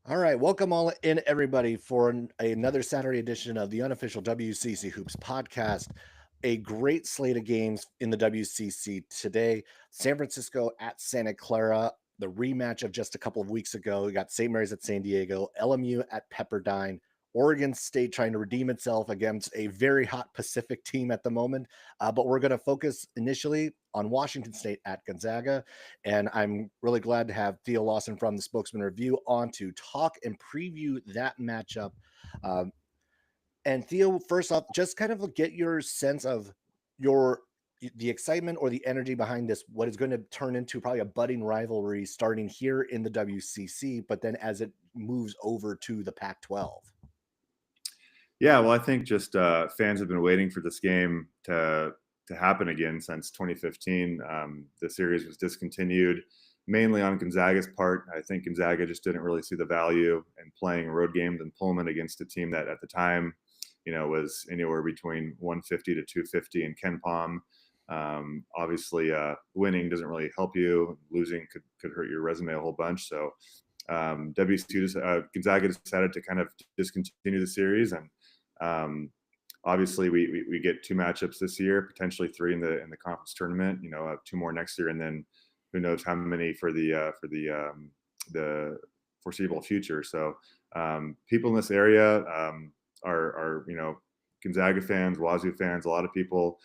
All right, welcome all in everybody for another Saturday edition of the Unofficial WCC Hoops podcast. A great slate of games in the WCC today. San Francisco at Santa Clara, the rematch of just a couple of weeks ago. We got St. Mary's at San Diego, LMU at Pepperdine, Oregon State trying to redeem itself against a very hot Pacific team at the moment. But we're going to focus initially on Washington State at Gonzaga. And I'm really glad to have Theo Lawson from the Spokesman Review on to talk and preview that matchup. Um, and Theo, first off, just kind of get your sense of your the excitement or the energy behind this, what is going to turn into probably a budding rivalry starting here in the WCC, but then as it moves over to the Pac-12. Yeah, well, I think just fans have been waiting for this game to happen again since 2015. The series was discontinued mainly on Gonzaga's part. I think Gonzaga just didn't really see the value in playing road games in Pullman against a team that at the time, was anywhere between 150 to 250 in Ken Palm. Obviously, winning doesn't really help you. Losing could hurt your resume a whole bunch. So Gonzaga decided to kind of discontinue the series, and obviously we get two matchups this year, potentially three in the conference tournament. Two more next year, and then who knows how many for the foreseeable future. So people in this area are Gonzaga fans, Wazzu fans. A lot of people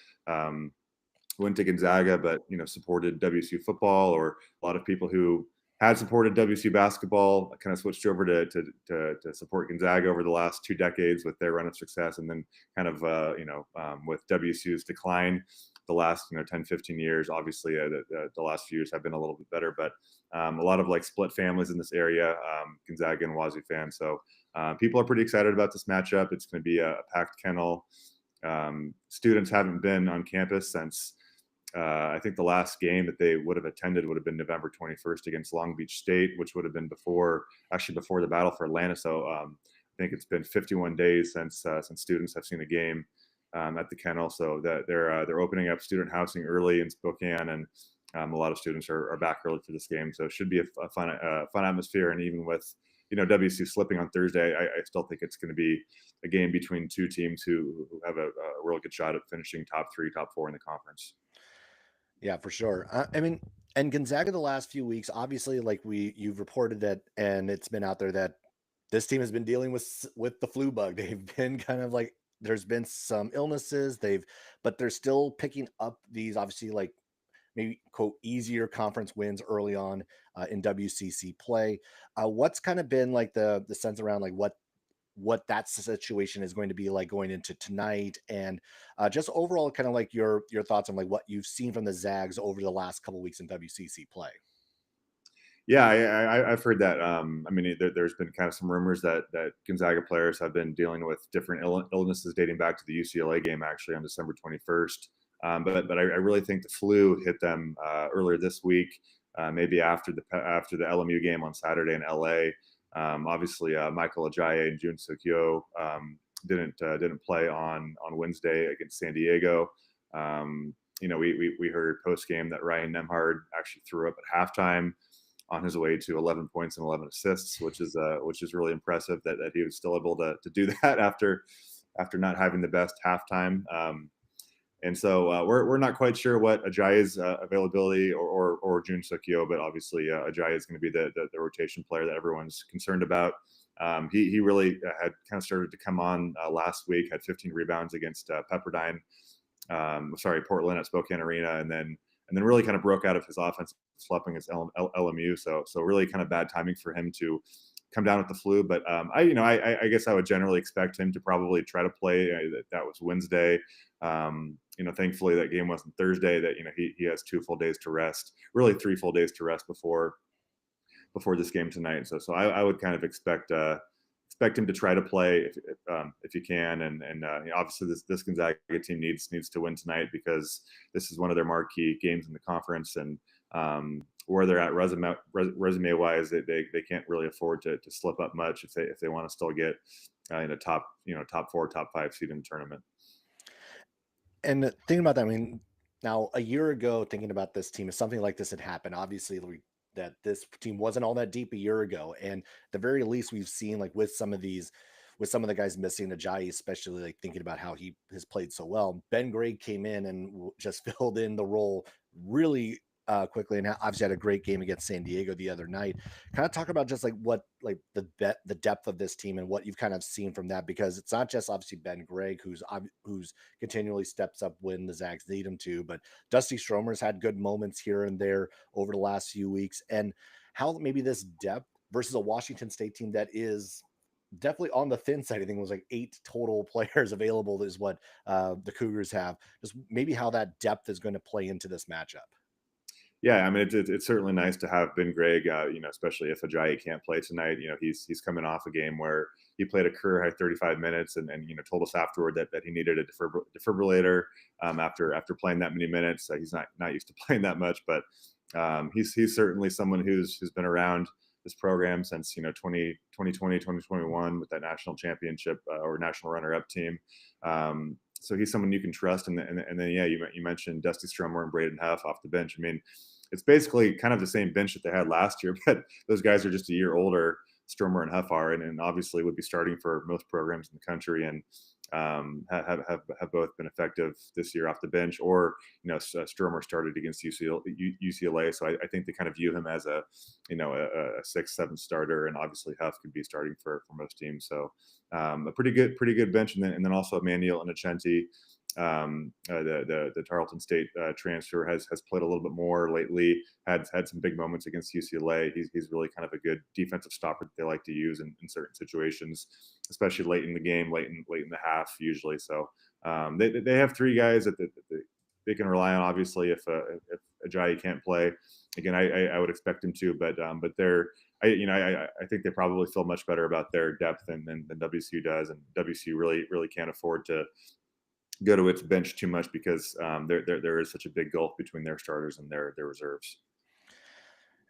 went to Gonzaga, but supported WSU football, or a lot of people who had supported WSU basketball kind of switched over to support Gonzaga over the last 2 decades with their run of success, and then kind of with WSU's decline the last 10, 15 years. Obviously, the last few years have been a little bit better, but a lot of split families in this area, Gonzaga and Wazzu fans. So people are pretty excited about this matchup. It's going to be a packed Kennel. Students haven't been on campus since I think the last game that they would have attended would have been November 21st against Long Beach State, which would have been before the battle for Atlanta. So I think it's been 51 days since students have seen a game at the Kennel. So that they're opening up student housing early in Spokane, and a lot of students are back early for this game. So it should be a fun atmosphere. And even with WC slipping on Thursday, I still think it's going to be a game between two teams who have a real good shot at finishing top 3, top 4 in the conference. Yeah, for sure. I mean, and Gonzaga the last few weeks, obviously, you've reported that, and it's been out there that this team has been dealing with the flu bug. They've been kind of there's been some illnesses. But they're still picking up these obviously maybe quote easier conference wins early on in WCC play. What's kind of been the sense around what that situation is going to be like going into tonight, and just overall kind of your thoughts on what you've seen from the Zags over the last couple of weeks in WCC play. Yeah, I've heard that. I mean, there's been kind of some rumors that Gonzaga players have been dealing with different illnesses dating back to the UCLA game, actually on December 21st. But I really think the flu hit them earlier this week, maybe after the LMU game on Saturday in LA. Obviously, Michael Ajayi and Jun Sukyo didn't play on Wednesday against San Diego. We heard post game that Ryan Nemhard actually threw up at halftime on his way to 11 points and 11 assists, which is really impressive that he was still able to do that after not having the best halftime. And so we're not quite sure what Ajayi's availability or Jun Sukyo, but obviously Ajayi is going to be the rotation player that everyone's concerned about. He really had kind of started to come on last week, had 15 rebounds against Portland at Spokane Arena, and then really kind of broke out of his offensive slump against LMU. So really kind of bad timing for him to come down with the flu. But I guess I would generally expect him to probably try to play. That was Wednesday. Thankfully that game wasn't Thursday. That he has 2 full days to rest, really 3 full days to rest before this game tonight. So I would kind of expect him to try to play if he can, and obviously this Gonzaga team needs to win tonight, because this is one of their marquee games in the conference, and where they're at resume wise, they can't really afford to slip up much if they want to still get in a top 4, top 5 seed in the tournament. And thinking about that, I mean, now a year ago, thinking about this team, if something like this had happened, obviously that this team wasn't all that deep a year ago. And at the very least, we've seen like with some of the guys missing Ajayi, especially like thinking about how he has played so well. Ben Gregg came in and just filled in the role really quickly, and obviously had a great game against San Diego the other night. Kind of talk about just like what like the depth of this team and what you've kind of seen from that, because it's not just obviously Ben Gregg who's continually steps up when the Zags need him to, but Dusty Stromer's had good moments here and there over the last few weeks, and how maybe this depth versus a Washington State team that is definitely on the thin side. I think it was like 8 total players available is what the Cougars have. Just maybe how that depth is going to play into this matchup. Yeah, I mean, it's certainly nice to have Ben Gregg, especially if Ajayi can't play tonight. He's coming off a game where he played a career high 35 minutes and told us afterward that he needed a defibrillator after playing that many minutes. He's not used to playing that much, but he's certainly someone who's been around this program since 2020 2021 with that national championship or national runner-up team. So he's someone you can trust. And then yeah, you mentioned Dusty Stromer and Braden Huff off the bench. I mean, it's basically kind of the same bench that they had last year, but those guys are just a year older. Stromer and Huff are, and obviously would be starting for most programs in the country, and have both been effective this year off the bench. Or Stromer started against UCLA, so I think they kind of view him as a 6th, 7th starter, and obviously Huff could be starting for most teams. So a pretty good bench, and then also Emmanuel Innocenti. The Tarleton State transfer has played a little bit more lately. Had some big moments against UCLA. He's really kind of a good defensive stopper that they like to use in certain situations, especially late in the game, late in the half usually. So they have 3 guys that they can rely on. Obviously, if Ajayi can't play, again, I would expect him to, but they're I think they probably feel much better about their depth than WCU does, and WCU really can't afford to go to its bench too much, because there is such a big gulf between their starters and their reserves.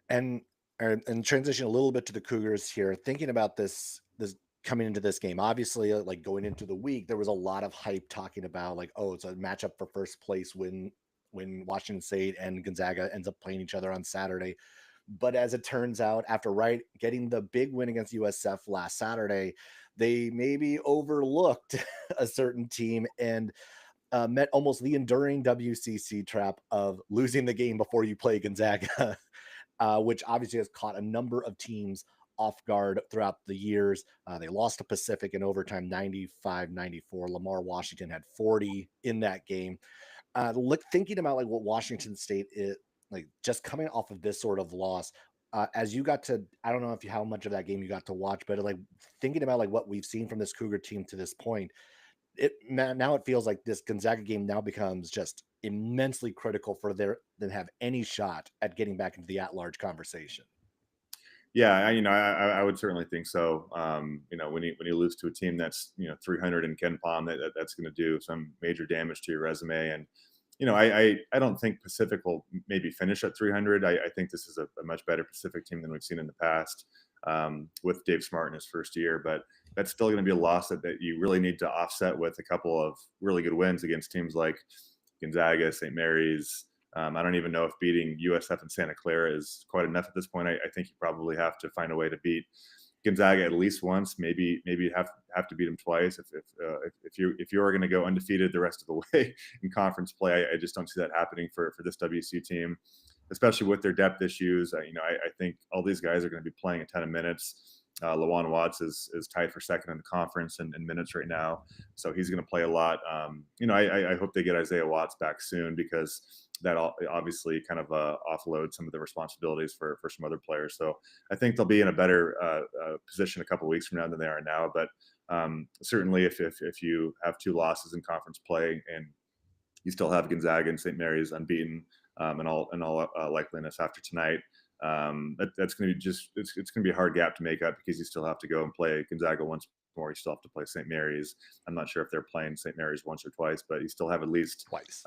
And transition a little bit to the Cougars here, thinking about this coming into this game. Obviously, like going into the week, there was a lot of hype talking about like, oh, it's a matchup for first place when Washington State and Gonzaga ends up playing each other on Saturday. But as it turns out, after getting the big win against USF last Saturday, they maybe overlooked a certain team and met almost the enduring WCC trap of losing the game before you play Gonzaga, which obviously has caught a number of teams off guard throughout the years. They lost to Pacific in overtime 95-94. Lamar Washington had 40 in that game. Thinking about like what Washington State is like, just coming off of this sort of loss, as you got to, I don't know how much of that game you got to watch, but like thinking about like what we've seen from this Cougar team to this point, now it feels like this Gonzaga game now becomes just immensely critical for them to have any shot at getting back into the at-large conversation. Yeah, I would certainly think so. When you lose to a team that's 300 in Ken Palm, that's going to do some major damage to your resume. And I don't think Pacific will maybe finish at 300. I think this is a much better Pacific team than we've seen in the past, with Dave Smart in his first year. But that's still going to be a loss that you really need to offset with a couple of really good wins against teams like Gonzaga, St. Mary's. I don't even know if beating USF and Santa Clara is quite enough at this point. I think you probably have to find a way to beat Gonzaga at least once, maybe have to beat them twice if you're going to go undefeated the rest of the way in conference play. I just don't see that happening for this WC team, especially with their depth issues. I think all these guys are going to be playing a ton of minutes. Lawan Watts is tied for second in the conference in minutes right now, so he's going to play a lot. I hope they get Isaiah Watts back soon, because that obviously kind of offloads some of the responsibilities for some other players. So I think they'll be in a better position a couple of weeks from now than they are now. But certainly, if you have 2 losses in conference play and you still have Gonzaga and St. Mary's unbeaten, in all likeliness after tonight, that's going to be it's going to be a hard gap to make up, because you still have to go and play Gonzaga once more. You still have to play St. Mary's. I'm not sure if they're playing St. Mary's once or twice, but you still have at least Twice.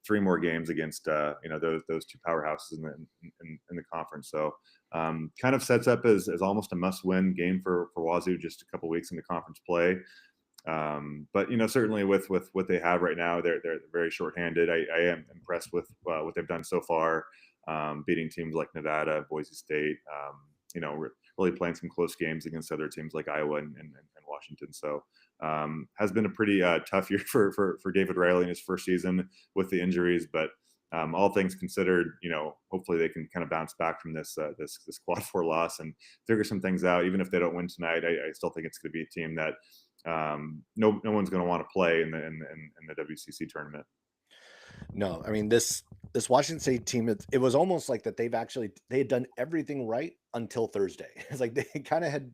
3 more games against those 2 powerhouses in the conference. So kind of sets up as almost a must-win game for Wazzu, just a couple weeks in the conference play. But certainly with what they have right now, they're very shorthanded. I am impressed with what they've done so far. beating teams like Nevada, Boise State. Really playing some close games against other teams like Iowa and Washington. So has been a pretty tough year for David Riley in his first season with the injuries, but all things considered, hopefully they can kind of bounce back from this quad four loss and figure some things out. Even if they don't win tonight, I still think it's going to be a team that no one's going to want to play in the WCC tournament. No, I mean this Washington State team. It was almost like that they had done everything right until Thursday. It's like they kind of had.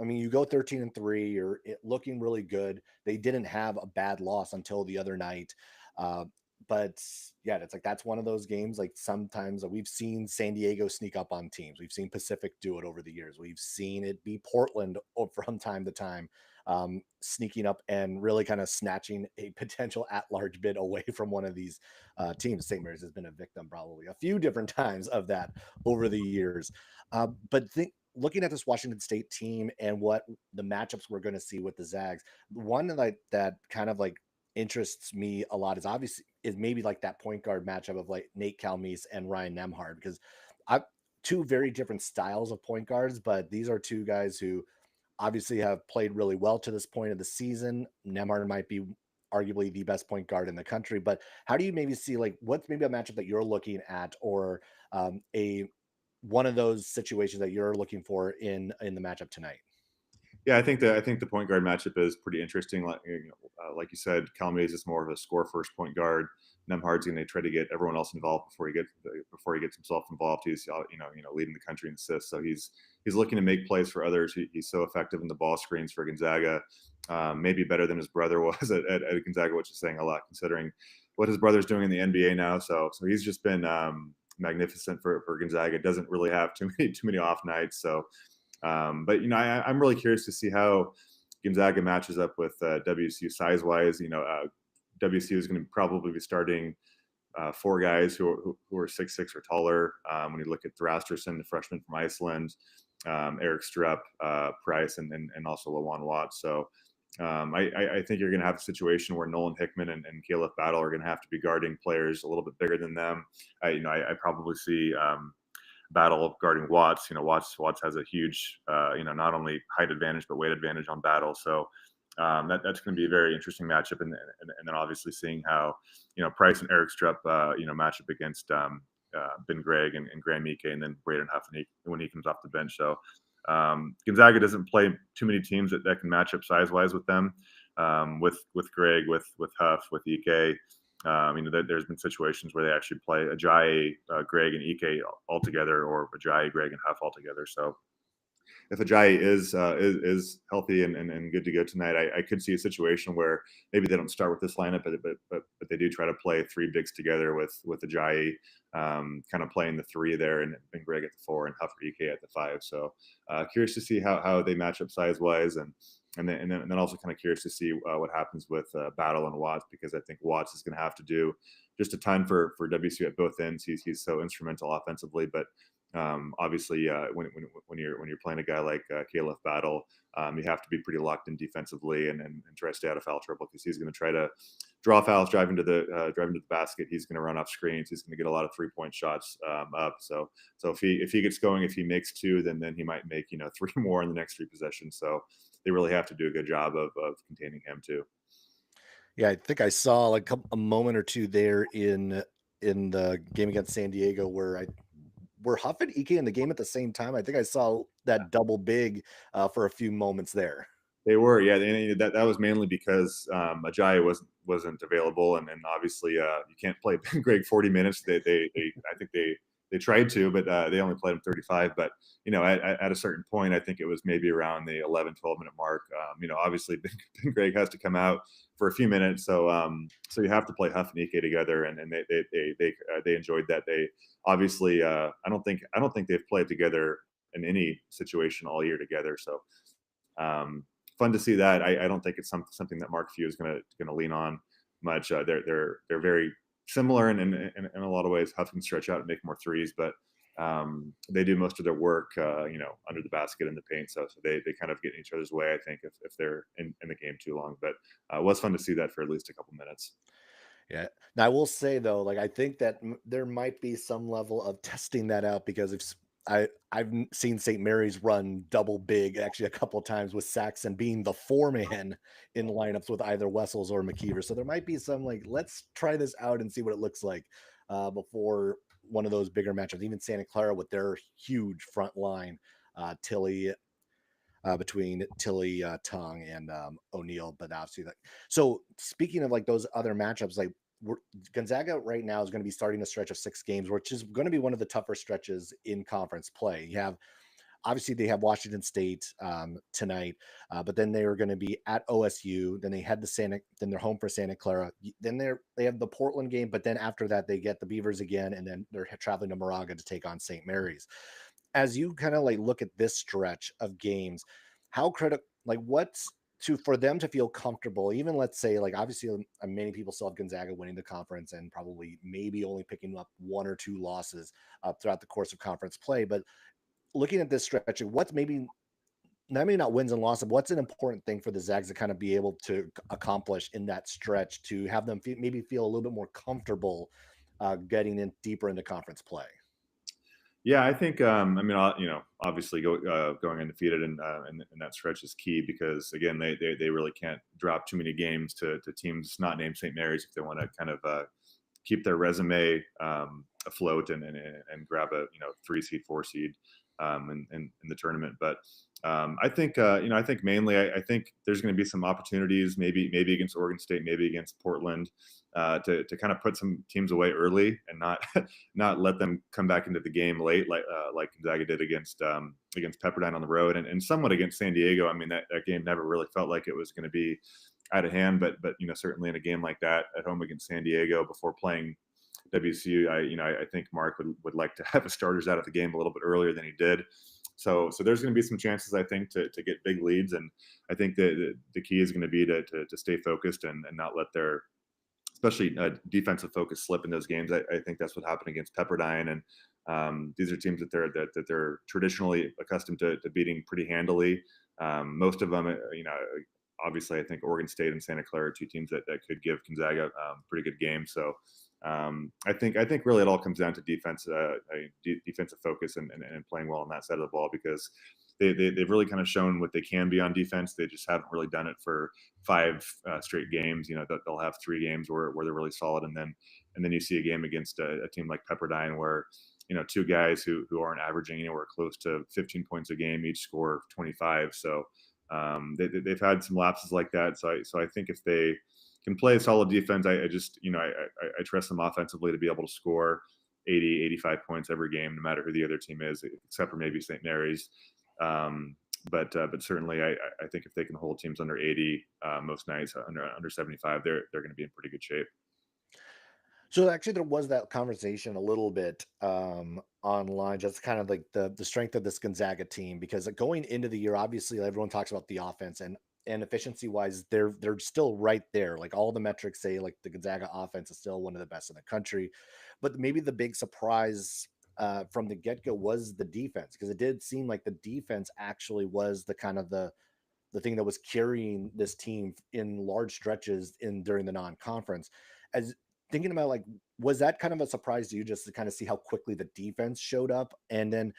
I mean, you go 13-3, you're looking really good. They didn't have a bad loss until the other night. But yeah, it's like that's one of those games. Like sometimes we've seen San Diego sneak up on teams. We've seen Pacific do it over the years. We've seen it be Portland from time to time, sneaking up and really kind of snatching a potential at-large bid away from one of these teams. St. Mary's has been a victim probably a few different times of that over the years. Looking at this Washington State team and what the matchups we're going to see with the Zags, one that kind of like interests me a lot is maybe like that point guard matchup of like Nate Calmese and Ryan Nemhard, because I two very different styles of point guards, but these are two guys who obviously have played really well to this point of the season. Nemhard might be arguably the best point guard in the country, but how do you maybe see like what's maybe a matchup that you're looking at, or a one of those situations that you're looking for in the matchup tonight? Yeah, I think the point guard matchup is pretty interesting. Like you said, Calmese is more of a score first point guard. Nemhard's going to try to get everyone else involved before he gets himself involved. He's leading the country in assists, so he's looking to make plays for others. He's so effective in the ball screens for Gonzaga, maybe better than his brother was at Gonzaga, which is saying a lot considering what his brother's doing in the NBA now. So he's just been magnificent for Gonzaga. Doesn't really have too many off nights. So. But I'm really curious to see how Gonzaga matches up with WSU size-wise. WSU is going to probably be starting four guys who are 6'6" or taller. When you look at Thrasterson, the freshman from Iceland, Eric Strupp, Price, and also Lawan Watts. So I think you're going to have a situation where Nolan Hickman and Caleb Battle are going to have to be guarding players a little bit bigger than them. I probably see Battle of guarding Watts. Watts has a huge, not only height advantage but weight advantage on Battle. So that's going to be a very interesting matchup. And then obviously seeing how Price and Eric Strupp match up against Ben Gregg and Graham Ike, and then Braden Huff when he comes off the bench. So Gonzaga doesn't play too many teams that can match up size wise with them. With Gregg, with Huff, with Ike. There's been situations where they actually play Ajayi, Gregg, and Ike all together, or Ajayi, Gregg, and Huff all together. So if Ajayi is healthy and good to go tonight, I could see a situation where maybe they don't start with this lineup, but they do try to play three bigs together with Ajayi, kind of playing the three there, and Gregg at the four and Huff or Ike at the five. So curious to see how they match up size wise, and then also kind of curious to see what happens with Battle and Watts, because I think Watts is going to have to do just a ton for WSU at both ends. He's so instrumental offensively, but obviously when you're playing a guy like Caleb Battle, you have to be pretty locked in defensively and try to stay out of foul trouble, because he's going to try to draw fouls, drive into the basket. He's going to run off screens. He's going to get a lot of 3-point shots up. So if he gets going, if he makes two, then he might make three more in the next three possessions. So they really have to do a good job of containing him too. Yeah, I think I saw like a moment or two there in the game against San Diego where were Huff and Ike in the game at the same time. I think I saw that double big for a few moments there. They were, yeah. That was mainly because Ajayi wasn't available, and obviously you can't play Gregg 40 minutes. I think they tried to, but they only played him 35. But at a certain point, I think it was maybe around the 11, 12-minute mark. Obviously Ben Gregg has to come out for a few minutes, so you have to play Huff and Ike together, and they enjoyed that. They obviously I don't think they've played together in any situation all year together. So fun to see that. I don't think it's something that Mark Few is going to lean on much. They're very similar in a lot of ways. Huff can stretch out and make more threes, but they do most of their work under the basket in the paint. So they kind of get in each other's way, I think, if they're in the game too long. But it was fun to see that for at least a couple minutes. Yeah. Now I will say though, like I think that there might be some level of testing that out because I've seen St. Mary's run double big actually a couple of times with Saxon being the four-man in lineups with either Wessels or McKeever. So there might be some like let's try this out and see what it looks like before one of those bigger matchups. Even Santa Clara with their huge front line, Tilly between Tilly Tongue and O'Neill. But obviously, like, so speaking of like those other matchups, like Gonzaga right now is going to be starting a stretch of 6 games, which is going to be one of the tougher stretches in conference play. You have obviously they have Washington State tonight, but then they are going to be at OSU. Then they head to then they're home for Santa Clara. Then they have the Portland game, but then after that they get the Beavers again, and then they're traveling to Moraga to take on St. Mary's. As you kind of like look at this stretch of games, how critical, like what's to for them to feel comfortable, even let's say like obviously many people still have Gonzaga winning the conference and probably maybe only picking up 1 or 2 losses throughout the course of conference play, but looking at this stretch, what's maybe not wins and losses, what's an important thing for the Zags to kind of be able to accomplish in that stretch to have them maybe feel a little bit more comfortable getting in deeper into conference play? Yeah, I think I mean, obviously going undefeated in that stretch is key because again, they really can't drop too many games to teams not named St. Mary's if they want to kind of keep their resume afloat and grab a 3 seed, 4 seed in the tournament. But I think I think mainly I think there's going to be some opportunities, maybe against Oregon State, maybe against Portland, to kind of put some teams away early and not not let them come back into the game late like Gonzaga did against Pepperdine on the road and somewhat against San Diego. I mean that game never really felt like it was going to be out of hand, but certainly in a game like that at home against San Diego before playing WCU, I think Mark would like to have his starters out of the game a little bit earlier than he did. So there's going to be some chances I think to get big leads, and I think that the key is going to be to stay focused and not let their especially defensive focus slip in those games. I think that's what happened against Pepperdine, and these are teams that they're traditionally accustomed to beating pretty handily. Most of them, obviously, I think Oregon State and Santa Clara are 2 teams that could give Gonzaga pretty good games. So I think really it all comes down to defense, defensive focus, and playing well on that side of the ball because they've really kind of shown what they can be on defense. They just haven't really done it for 5 straight games. They'll have 3 games where they're really solid, and then you see a game against a team like Pepperdine where 2 guys who aren't averaging anywhere close to 15 points a game each score 25. So they've had some lapses like that. So I think if they can play a solid defense, I just I trust them offensively to be able to score 80, 85 points every game, no matter who the other team is, except for maybe St. Mary's. But certainly, I think if they can hold teams under 80 most nights, under 75, they're going to be in pretty good shape. So actually, there was that conversation a little bit online, just kind of like the strength of this Gonzaga team, because like, going into the year, obviously everyone talks about the offense and efficiency wise, they're still right there. Like all the metrics say, like the Gonzaga offense is still one of the best in the country, but maybe the big surprise from the get go was the defense, because it did seem like the defense actually was the kind of the thing that was carrying this team in large stretches in during the non-conference. As thinking about like, was that kind of a surprise to you just to kind of see how quickly the defense showed up? And then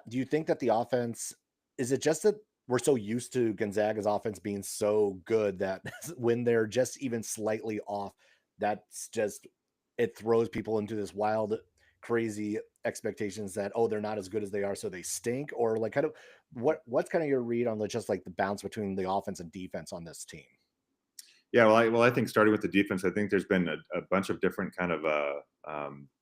do you think that the offense, is it just that we're so used to Gonzaga's offense being so good that when they're just even slightly off, that's just, it throws people into this wild, crazy expectations that, oh, they're not as good as they are, so they stink? Or like kind of what's kind of your read on the just like the bounce between the offense and defense on this team? Yeah, well, I think starting with the defense, I think there's been a bunch of different kind of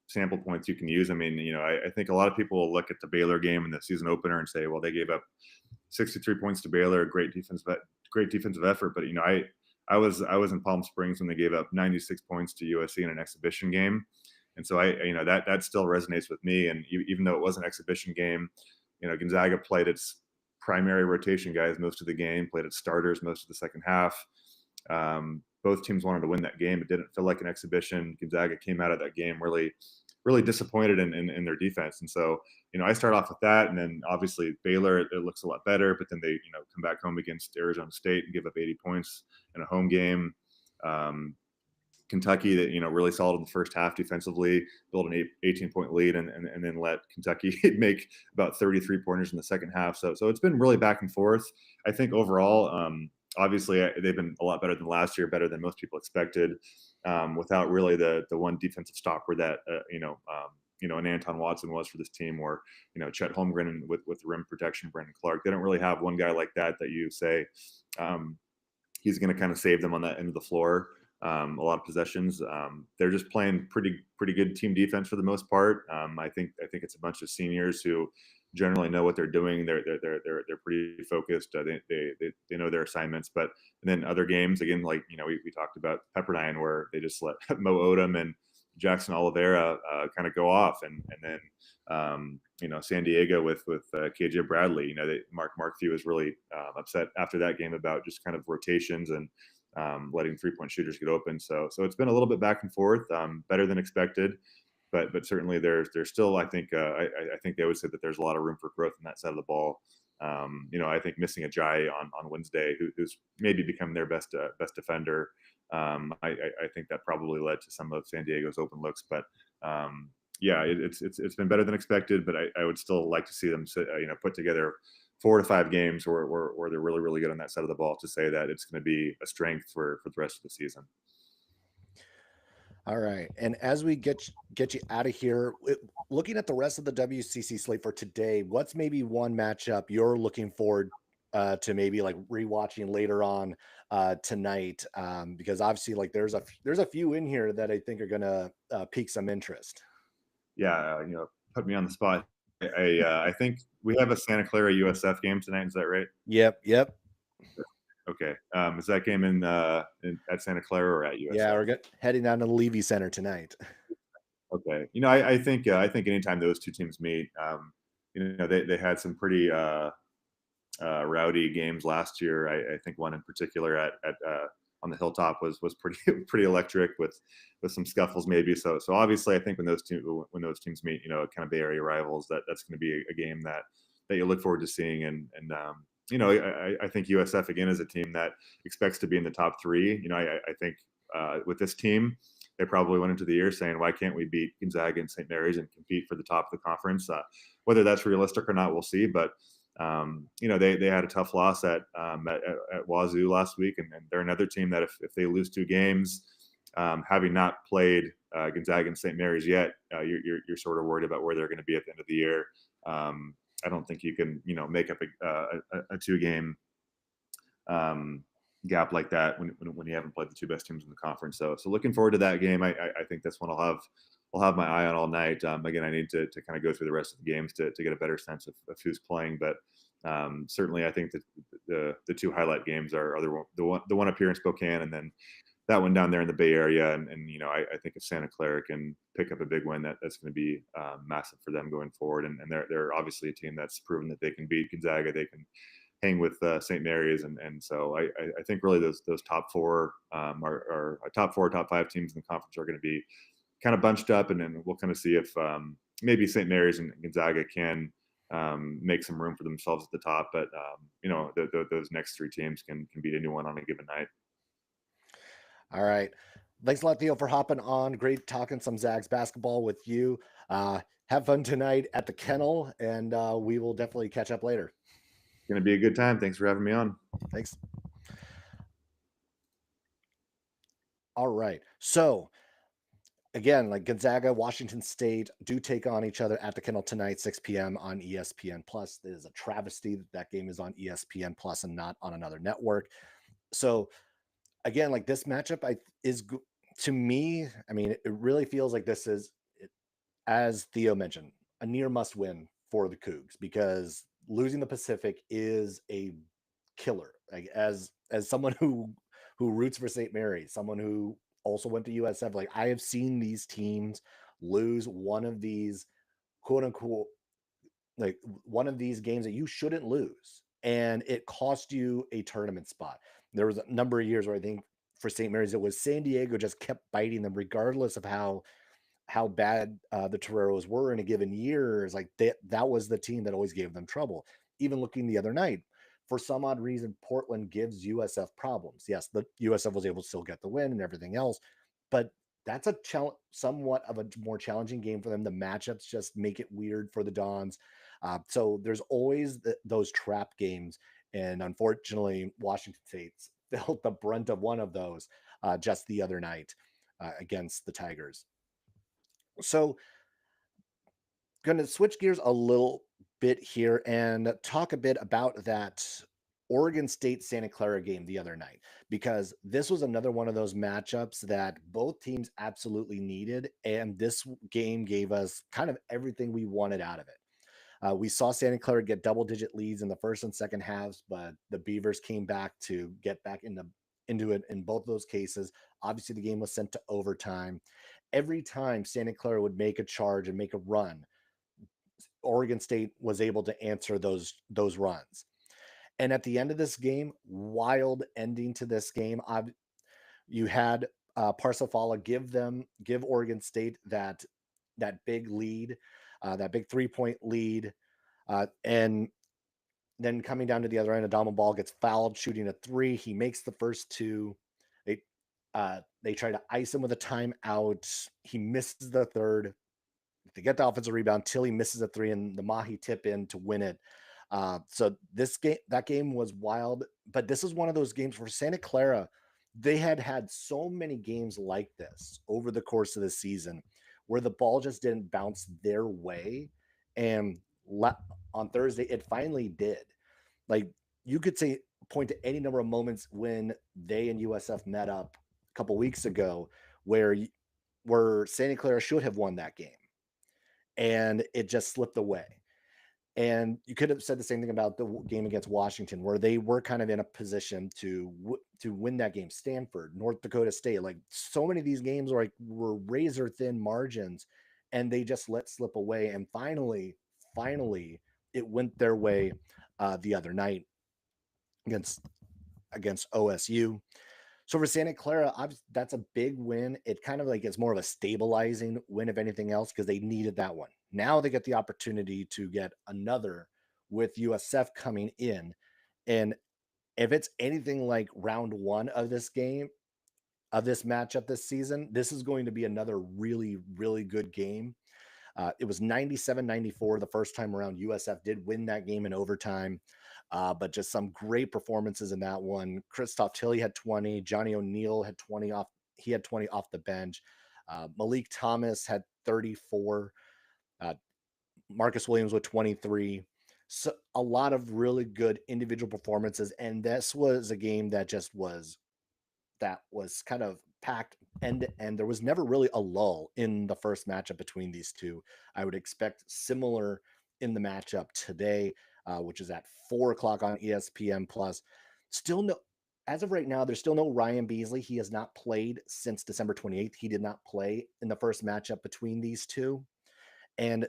sample points you can use. I mean, I think a lot of people will look at the Baylor game and the season opener and say, well, they gave up 63 points to Baylor, great defensive effort. But I was in Palm Springs when they gave up 96 points to USC in an exhibition game, and so that still resonates with me. And even though it was an exhibition game, Gonzaga played its primary rotation guys most of the game, played its starters most of the second half. Both teams wanted to win that game. It didn't feel like an exhibition. Gonzaga came out of that game really, really disappointed in their defense. And so, I start off with that. And then obviously Baylor, it looks a lot better, but then they, come back home against Arizona State and give up 80 points in a home game. Kentucky that, really solid in the first half defensively, built an 18-point lead, and then let Kentucky make about 33 pointers in the second half. So it's been really back and forth. I think overall, obviously they've been a lot better than last year, better than most people expected, without really the one defensive stopper that an Anton Watson was for this team, or Chet Holmgren with rim protection, Brandon Clark. They don't really have one guy like that you say he's going to kind of save them on that end of the floor. A lot of possessions. They're just playing pretty good team defense for the most part. I think it's a bunch of seniors who generally know what they're doing. They're pretty focused. They know their assignments. But and then other games, again, like we talked about Pepperdine, where they just let Mo Odom and Jackson Oliveira kind of go off, and then San Diego with KJ Bradley. Mark Few was really upset after that game about just kind of rotations and letting 3-point shooters get open. So it's been a little bit back and forth, better than expected, but certainly there's still, I think they would say that there's a lot of room for growth on that side of the ball. I think missing a Jai on Wednesday, who's maybe become their best defender. I think that probably led to some of San Diego's open looks, but it's been better than expected. But I would still like to see them put together 4 to 5 games where they're really, really good on that side of the ball to say that it's going to be a strength for the rest of the season. All right. And as we get you out of here, looking at the rest of the WCC slate for today, what's maybe one matchup you're looking forward to maybe like rewatching later on tonight? Because obviously like there's a few in here that I think are going to pique some interest. Yeah. Put me on the spot. I think we have a Santa Clara USF game tonight. Is that right? Yep. Okay. Is that game in at Santa Clara or at USF? Yeah, we're heading down to the Leavey Center tonight. Okay. I think anytime those two teams meet, they had some pretty rowdy games last year. I think one in particular at on the Hilltop was pretty electric with some scuffles maybe. So obviously I think when those teams meet, kind of Bay Area rivals, that's going to be a game that you look forward to seeing. And I think USF again is a team that expects to be in the top 3. I think with this team, they probably went into the year saying, why can't we beat Gonzaga and St. Mary's and compete for the top of the conference? Whether that's realistic or not, we'll see. But they had a tough loss at Wazzu last week, and they're another team that if they lose 2 games, having not played Gonzaga and St. Mary's yet, you're sort of worried about where they're going to be at the end of the year. I don't think you can make up a 2-game gap like that when you haven't played the 2 best teams in the conference. So looking forward to that game. I think that's one I'll have my eye on all night. Again, I need to kind of go through the rest of the games to get a better sense of who's playing. But certainly, I think that the 2 highlight games are the one up here in Spokane, and then that one down there in the Bay Area. And I think if Santa Clara can pick up a big win, that's going to be massive for them going forward. And they're obviously a team that's proven that they can beat Gonzaga. They can hang with St. Mary's, and so I think really those top 4 are top 4, top 5 teams in the conference are going to be kind of bunched up, and then we'll kind of see if maybe St. Mary's and Gonzaga can make some room for themselves at the top. But those next 3 teams can beat anyone on a given night. All right. Thanks a lot, Theo, for hopping on. Great talking some Zags basketball with you. Have fun tonight at the Kennel, and we will definitely catch up later. It's going to be a good time. Thanks for having me on. Thanks. All right. So, again, like Gonzaga, Washington State do take on each other at the Kennel tonight, 6 p.m. on ESPN Plus. It is a travesty that game is on ESPN Plus and not on another network. So, again, like this matchup is to me, I mean, it really feels like this is, as Theo mentioned, a near must win for the Cougs, because losing the Pacific is a killer. Like as someone who roots for St. Mary's, someone who also went to USF, like I have seen these teams lose one of these quote unquote, like one of these games that you shouldn't lose, and it cost you a tournament spot. There was a number of years where I think for St. Mary's, it was San Diego just kept biting them regardless of how bad the Toreros were in a given year. Is like that was the team that always gave them trouble. Even looking the other night, for some odd reason, Portland gives USF problems. Yes, the USF was able to still get the win and everything else, but that's a somewhat of a more challenging game for them. The matchups just make it weird for the Dons. So there's always those trap games, and unfortunately, Washington State's felt the brunt of one of those just the other night against the Tigers. So, going to switch gears a little bit here and talk a bit about that Oregon State Santa Clara game the other night, because this was another one of those matchups that both teams absolutely needed. And this game gave us kind of everything we wanted out of it. We saw Santa Clara get double-digit leads in the first and second halves, but the Beavers came back to get back into it in both of those cases. Obviously, the game was sent to overtime. Every time Santa Clara would make a charge and make a run, Oregon State was able to answer those runs. And at the end of this game, wild ending to this game. You had Parsafala give Oregon State that big lead, that big 3-point lead, and then coming down to the other end, Adama Ball gets fouled shooting a three. He makes the first two. They try to ice him with a timeout. He misses the third. They get the offensive rebound. Tilly misses a three, and the Mahi tip in to win it. So that game was wild. But this is one of those games where Santa Clara, they had so many games like this over the course of the season, where the ball just didn't bounce their way, and on Thursday it finally did. Like, you could point to any number of moments when they and USF met up a couple weeks ago, where Santa Clara should have won that game, and it just slipped away. And you could have said the same thing about the game against Washington, where they were kind of in a position to win that game. Stanford, North Dakota State, like, so many of these games were razor thin margins, and they just let slip away. And finally, it went their way the other night against OSU. So for Santa Clara, that's a big win. It kind of like it's more of a stabilizing win, if anything else, because they needed that one. Now they get the opportunity to get another with USF coming in. And if it's anything like round one of this game, of this matchup this season, this is going to be another really, really good game. It was 97-94 the first time around. USF did win that game in overtime, but just some great performances in that one. Christoph Tilly had 20. Johnny O'Neill had 20 off. He had 20 off the bench. Malik Thomas had 34. Uh, Marcus Williams with 23. So a lot of really good individual performances, and this was a game that was kind of packed end to end. There was never really a lull in the first matchup between these two. I would expect similar in the matchup today, which is at 4 o'clock on ESPN Plus. Still no, as of right now, there's still no Ryan Beasley. He has not played since December 28th. He did not play in the first matchup between these two. And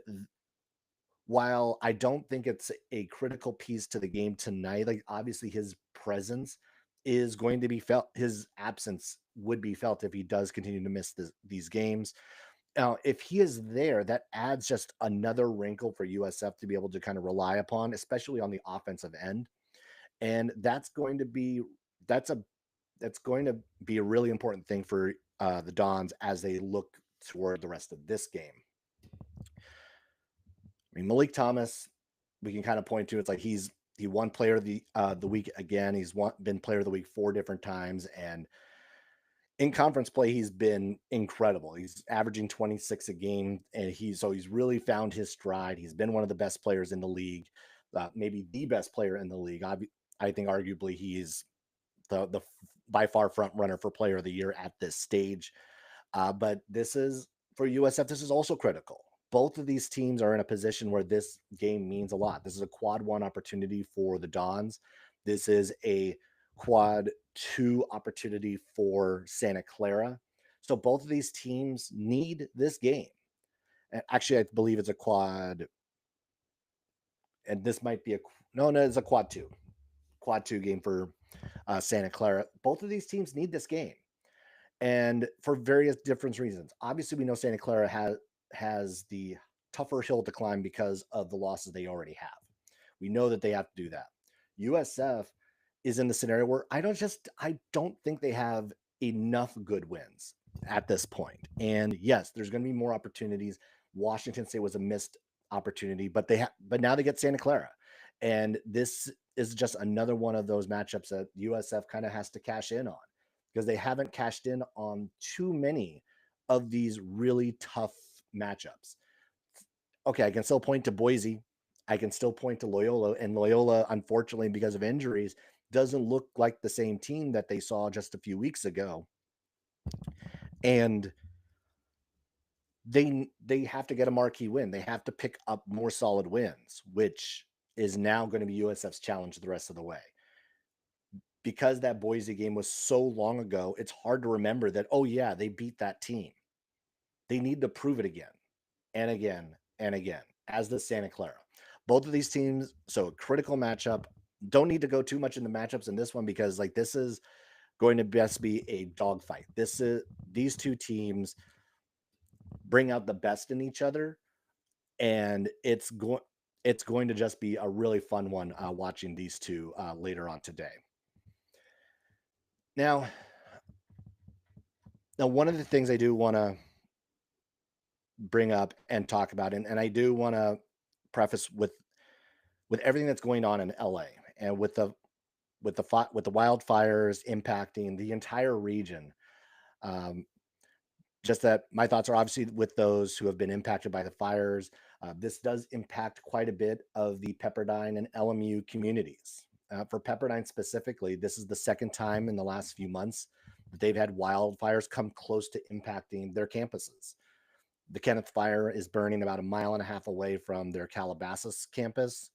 while I don't think it's a critical piece to the game tonight, like, obviously his presence is going to be felt. His absence would be felt if he does continue to miss these games. Now, if he is there, that adds just another wrinkle for USF to be able to kind of rely upon, especially on the offensive end. And that's a that's going to be a really important thing for the Dons as they look toward the rest of this game. I mean, Malik Thomas, we can kind of point to. It's like he won Player of the Week again. He's been Player of the Week 4 different times, and in conference play, he's been incredible. He's averaging 26 a game, and he's really found his stride. He's been one of the best players in the league, maybe the best player in the league. I think arguably he's the by far front runner for Player of the Year at this stage. But this is for USF. This is also critical. Both of these teams are in a position where this game means a lot. This is a quad one opportunity for the Dons. This is a quad two opportunity for Santa Clara. So both of these teams need this game. And actually, I believe it's a quad, and this might be no, it's a quad two game for Santa Clara. Both of these teams need this game, and for various different reasons. Obviously, we know Santa Clara has the tougher hill to climb because of the losses they already have. We know that they have to do that. USF is in the scenario where I don't think they have enough good wins. at this point. And yes, there's going to be more opportunities. Washington State was a missed opportunity, but but now they get Santa Clara. And this is just another one of those matchups that USF kind of has to cash in on because they haven't cashed in on too many of these really tough matchups. Okay, I can still point to Boise. I can still point to Loyola, and Loyola, unfortunately, because of injuries, doesn't look like the same team that they saw just a few weeks ago. And they have to get a marquee win. They have to pick up more solid wins, which is now going to be USF's challenge the rest of the way. Because that Boise game was so long ago, it's hard to remember that, oh yeah, they beat that team. They need to prove it again and again and again, as the Santa Clara. Both of these teams, so a critical matchup. Don't need to go too much into matchups in this one because like this is going to best be a dogfight. These two teams bring out the best in each other, and it's going to just be a really fun one watching these two later on today. Now, one of the things I do want to bring up and talk about, and I do want to preface with everything that's going on in LA and with the wildfires impacting the entire region. Um, just that my thoughts are obviously with those who have been impacted by the fires. This does impact quite a bit of the Pepperdine and LMU communities. For Pepperdine specifically, this is the second time in the last few months that they've had wildfires come close to impacting their campuses. The Kenneth fire is burning about a mile and a half away from their Calabasas campus.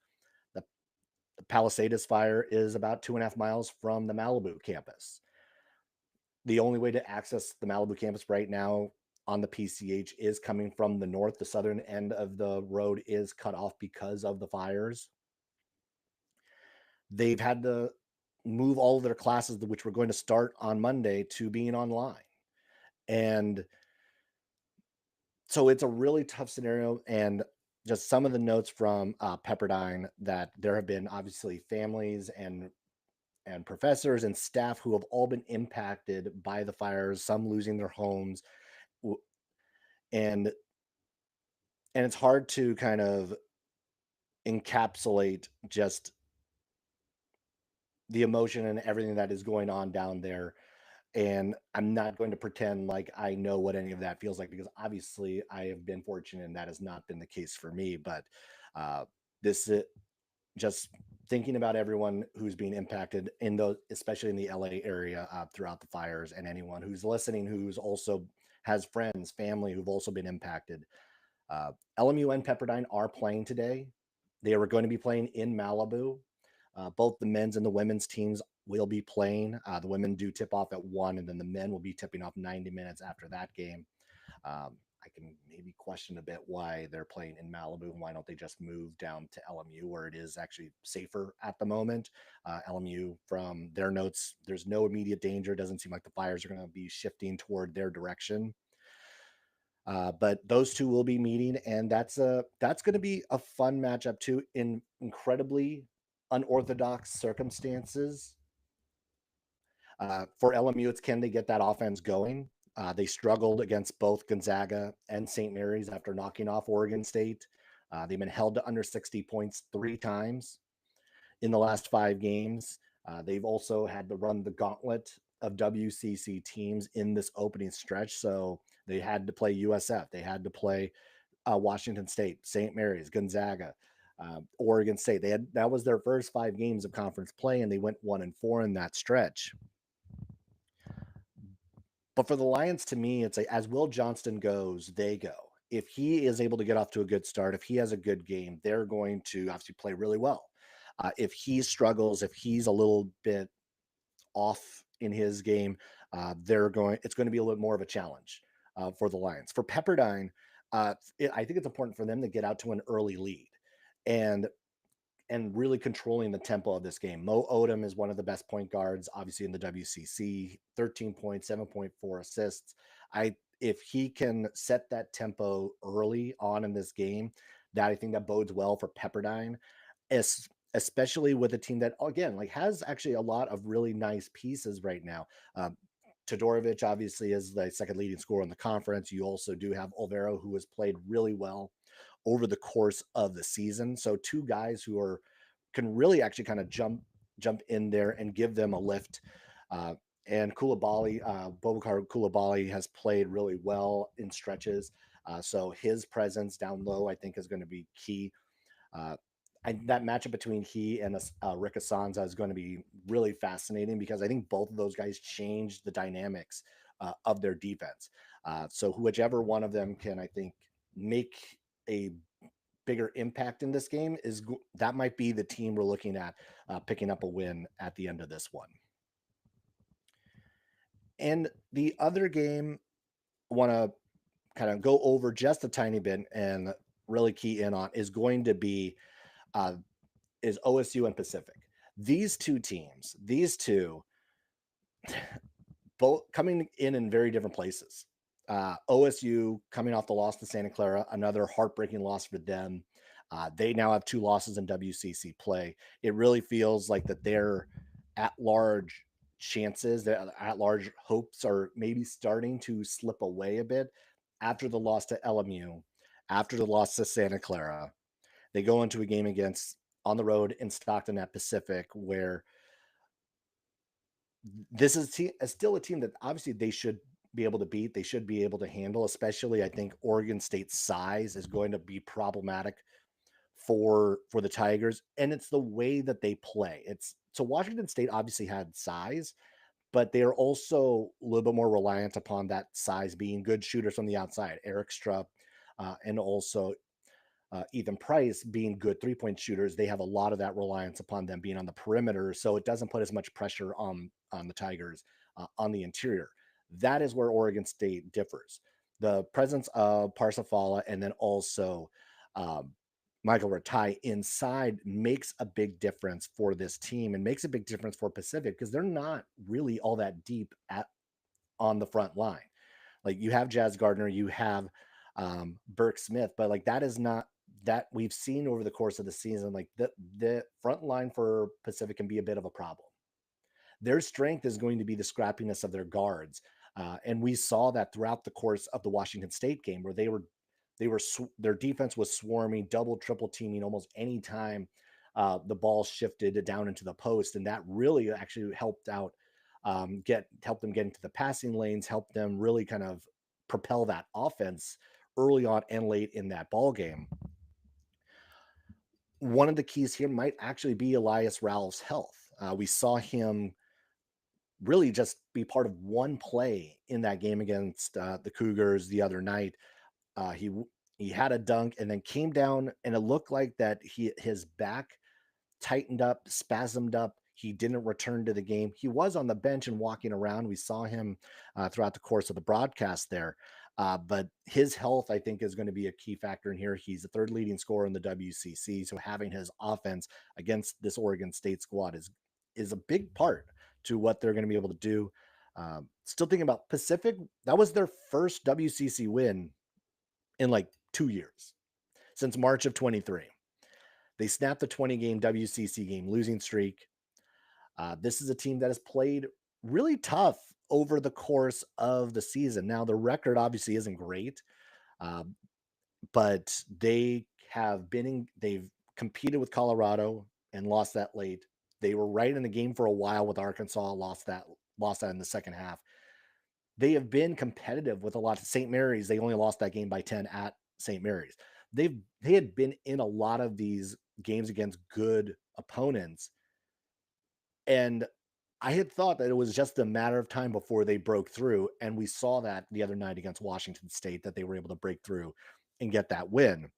The, the Palisades fire is about 2.5 miles from the Malibu campus. The only way to access the Malibu campus right now on the PCH is coming from the north. The southern end of the road is cut off because of the fires. They've had to move all of their classes, which were going to start on Monday, to being online. And so it's a really tough scenario. And just some of the notes from Pepperdine that there have been obviously families and professors and staff who have all been impacted by the fires, some losing their homes, and it's hard to kind of encapsulate just the emotion and everything that is going on down there. And I'm not going to pretend like I know what any of that feels like because obviously I have been fortunate and that has not been the case for me. But this just thinking about everyone who's being impacted in those, especially in the LA area throughout the fires, and anyone who's listening who's also has friends, family who've also been impacted. LMU and Pepperdine are playing today. They are going to be playing in Malibu. Both the men's and the women's teams will be playing. The women do tip off at 1, and then the men will be tipping off 90 minutes after that game. I can maybe question a bit why they're playing in Malibu and why don't they just move down to LMU where it is actually safer at the moment. LMU, from their notes, there's no immediate danger. It doesn't seem like the fires are going to be shifting toward their direction. But those two will be meeting, and that's going to be a fun matchup too, in incredibly unorthodox circumstances. For LMU, it's can they get that offense going? They struggled against both Gonzaga and St. Mary's after knocking off Oregon State. They've been held to under 60 points 3 times in the last 5 games. They've also had to run the gauntlet of WCC teams in this opening stretch. So they had to play USF. They had to play Washington State, St. Mary's, Gonzaga, Oregon State. That was their first 5 games of conference play, and they went 1-4 in that stretch. But for the Lions, to me, it's like as Will Johnston goes, they go. If he is able to get off to a good start, if he has a good game, they're going to obviously play really well. If he struggles, if he's a little bit off in his game, it's going to be a little more of a challenge for the Lions. For Pepperdine, I think it's important for them to get out to an early lead and really controlling the tempo of this game. Mo Odom is one of the best point guards, obviously in the WCC. 13 points, 7.4 assists. If he can set that tempo early on in this game, that I think that bodes well for Pepperdine, especially with a team that again like has actually a lot of really nice pieces right now. Todorovic obviously is the second leading scorer in the conference. You also do have Olvero, who has played really well over the course of the season. So two guys who are can really actually kind of jump in there and give them a lift. Uh, and Koulibaly, Bobakar Koulibaly has played really well in stretches. So his presence down low, I think, is going to be key. Uh, that matchup between he and Rick Asanza is going to be really fascinating because I think both of those guys change the dynamics of their defense. So whichever one of them can, I think, make a bigger impact in this game that might be the team we're looking at picking up a win at the end of this one. And the other game, I want to kind of go over just a tiny bit and really key in on is going to be uh, is OSU and Pacific. These two teams, these two, both coming in very different places. OSU coming off the loss to Santa Clara, another heartbreaking loss for them. They now have 2 losses in WCC play. It really feels like that their at-large chances, their at-large hopes are maybe starting to slip away a bit after the loss to LMU, after the loss to Santa Clara. They go into a game against on the road in Stockton at Pacific, where this is still a team that obviously they should be able to beat. They should be able to handle, especially I think Oregon State's size is going to be problematic for the Tigers, and it's the way that they play. It's so Washington State obviously had size, but they are also a little bit more reliant upon that size being good shooters from the outside. Eric Strupp and also Ethan Price being good 3-point shooters, they have a lot of that reliance upon them being on the perimeter. So it doesn't put as much pressure on the Tigers on the interior. That is where Oregon State differs. The presence of Parsafala and then also um, Michael Ratai inside makes a big difference for this team and makes a big difference for Pacific because they're not really all that deep on the front line. Like you have Jazz Gardner, you have Burke Smith, but like that is not that we've seen over the course of the season. Like the front line for Pacific can be a bit of a problem. Their strength is going to be the scrappiness of their guards, and we saw that throughout the course of the Washington State game, where their defense was swarming, double, triple teaming almost any time the ball shifted down into the post, and that really actually helped them get into the passing lanes, helped them really kind of propel that offense early on and late in that ball game. One of the keys here might actually be Elias Ralph's health. We saw him really just be part of one play in that game against the Cougars the other night. He had a dunk and then came down, and it looked like that his back tightened up, spasmed up. He didn't return to the game. He was on the bench and walking around. We saw him throughout the course of the broadcast there. But his health, I think, is going to be a key factor in here. He's the third leading scorer in the WCC. So having his offense against this Oregon State squad is a big part to what they're going to be able to do. Still thinking about Pacific. That was their first WCC win in like 2 years since March of 23. They snapped the 20-game WCC game losing streak. This is a team that has played really tough over the course of the season. Now, the record obviously isn't great, uh, but they've competed with Colorado and lost that late. They were right in the game for a while with Arkansas, lost that in the second half. They have been competitive with a lot of St. Mary's. They only lost that game by 10 at St. Mary's. They had been in a lot of these games against good opponents. And I had thought that it was just a matter of time before they broke through. And we saw that the other night against Washington State, that they were able to break through and get that win.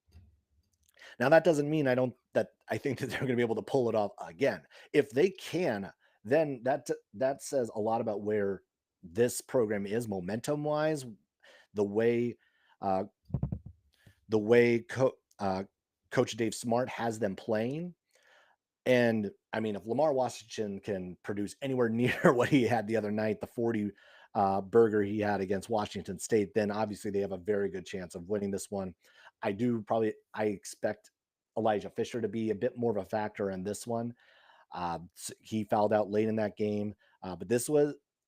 Now, that doesn't mean I think that they're going to be able to pull it off again. If they can, then that says a lot about where this program is momentum wise, the way uh, Coach Dave Smart has them playing. And I mean, if Lamar Washington can produce anywhere near what he had the other night, the 40 burger he had against Washington State, then obviously they have a very good chance of winning this one. I expect Elijah Fisher to be a bit more of a factor in this one. He fouled out late in that game, but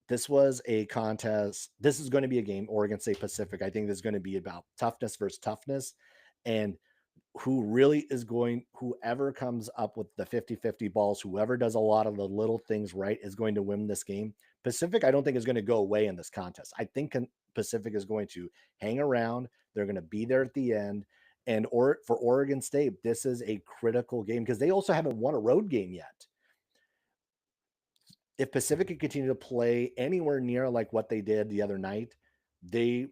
This was a contest. This is going to be a game, Oregon State Pacific. I think this is going to be about toughness versus toughness. And who really is going, whoever comes up with the 50-50 balls, whoever does a lot of the little things right is going to win this game. Pacific, I don't think is going to go away in this contest. I think Pacific is going to hang around. They're going to be there at the end. And for Oregon State, this is a critical game because they also haven't won a road game yet. If Pacific can continue to play anywhere near like what they did the other night, they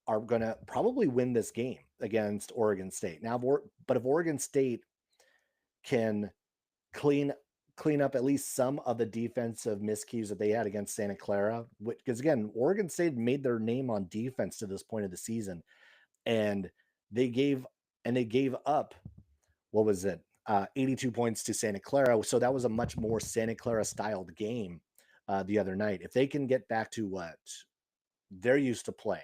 are going to probably win this game against Oregon State. Now, but if Oregon State can clean up at least some of the defensive miscues that they had against Santa Clara, because again, Oregon State made their name on defense to this point of the season, and they gave up, what was it, 82 points to Santa Clara. So that was a much more Santa Clara styled game the other night. If they can get back to what they're used to playing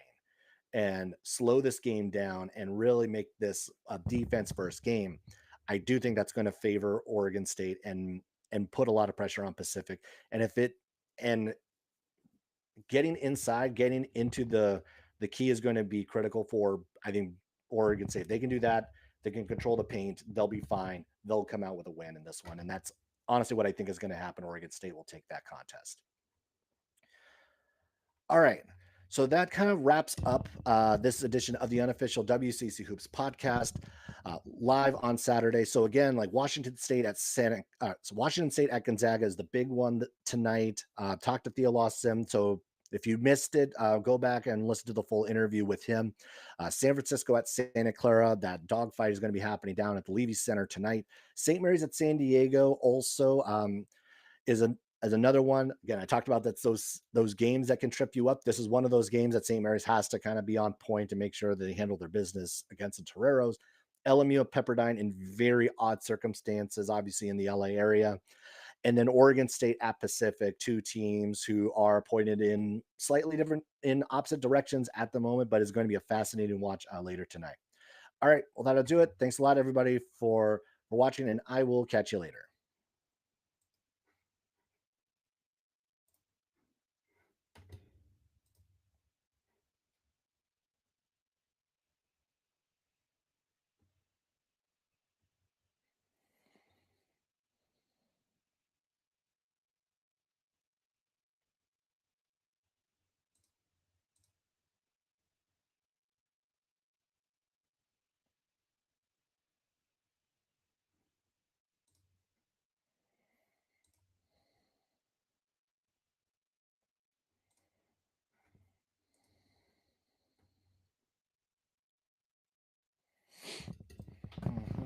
and slow this game down and really make this a defense first game, I do think that's going to favor Oregon State and put a lot of pressure on Pacific. And if it and getting inside, getting into the key is going to be critical for, I think, Oregon State. If they can do that, they can control the paint, they'll be fine. They'll come out with a win in this one. And that's honestly what I think is going to happen. Oregon State will take that contest. All right. So that kind of wraps up this edition of the Unofficial WCC Hoops podcast, live on Saturday. So again, like Washington State at Gonzaga is the big one tonight. Talked to Theo, Lawson. So if you missed it, go back and listen to the full interview with him. San Francisco at Santa Clara, that dogfight is going to be happening down at the Leavey Center tonight. St. Mary's at San Diego also is another one. Again, I talked about that those games that can trip you up. This is one of those games that St. Mary's has to kind of be on point to make sure they handle their business against the Toreros. LMU at Pepperdine in very odd circumstances, obviously in the LA area. And then Oregon State at Pacific, two teams who are pointed in slightly different, in opposite directions at the moment, but it's going to be a fascinating watch later tonight. All right, well, that'll do it. Thanks a lot, everybody, for watching, and I will catch you later.